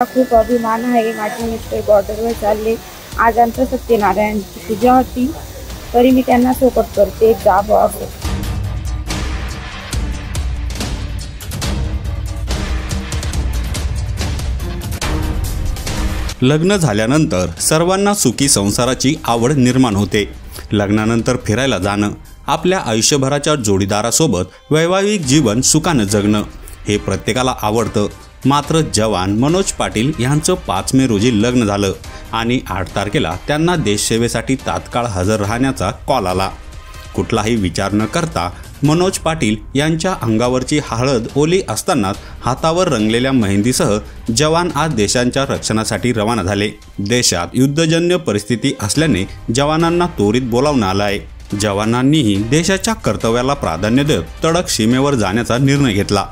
खूप अभिमान आहे। माझे मिस्टर बॉर्डरवर चालले। आज आमचं सत्यनारायणची पूजा होती, तरी मी त्यांना सोबत करते जावं असं। लग्न झाल्यानंतर सर्वांना सुखी संसाराची आवड निर्माण होते। लग्नानंतर फिरायला जाणं, आपल्या आयुष्यभराच्या जोडीदारासोबत वैवाहिक जीवन सुखानं जगणं हे प्रत्येकाला आवडतं। मात्र जवान मनोज पाटील यांचं 5 मे रोजी लग्न झालं आणि 8 तारखेला त्यांना देशसेवेसाठी तात्काळ हजर राहण्याचा कॉल आला। कुठलाही विचार न करता मनोज पाटील यांच्या अंगावरची हळद ओली असतानाच हातावर रंगलेल्या मेहंदीसह जवान आज देशाच्या रक्षणासाठी रवाना झाले। देशात युद्धजन्य परिस्थिती असल्याने जवानांना त्वरित बोलावणं आलं आहे। जवानांनीही देशाच्या कर्तव्याला प्राधान्य देत तडक सीमेवर जाण्याचा निर्णय घेतला।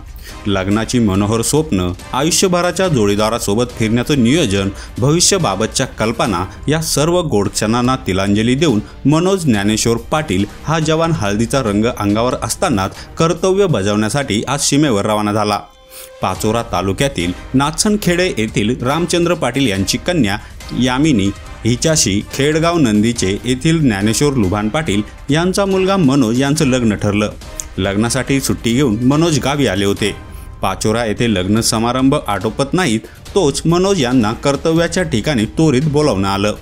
लग्नाची मनोहर स्वप्न, आयुष्यभराच्या जोडीदारासोबत फिरण्याचं नियोजन, भविष्याबाबतच्या कल्पना या सर्व गोड क्षणांना तिलांजली देऊन मनोज ज्ञानेश्वर पाटील हा जवान हळदीचा रंग अंगावर असतानाच कर्तव्य बजावण्यासाठी आज सीमेवर रवाना झाला। पाचोरा तालुक्यातील नाचनखेडे येथील रामचंद्र पाटील यांची कन्या यामिनी हिच्याशी खेडगाव नंदीचे येथील ज्ञानेश्वर लुभान पाटील यांचा मुलगा मनोज यांचं लग्न ठरलं। लग्नासाठी सुट्टी घेऊन मनोज गावी आले होते। पाचोरा येथे लग्न समारंभ आटोपत नाहीत तोच मनोज यांना कर्तव्याच्या ठिकाणी त्वरित बोलावणं आलं।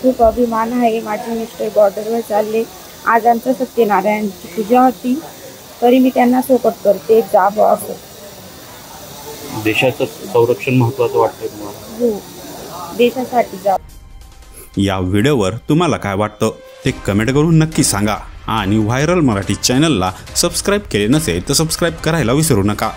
खूप अभिमान आहे। माझे मिस्टर बॉर्डरवर चालले। आज आमचं सत्यनारायणची पूजा होती, तरी मी त्यांना सोबत करते जावं असं। देशाचं संरक्षण महत्त्वाचं वाटतंय तुम्हाला? हो, देशासाठी जावं। या व्हिडिओवर तुम्हाला काय वाटतं ते कमेंट करून नक्की सांगा आणि व्हायरल मराठी चॅनलला सबस्क्राईब केले नसेल तर सबस्क्राईब करायला विसरू नका।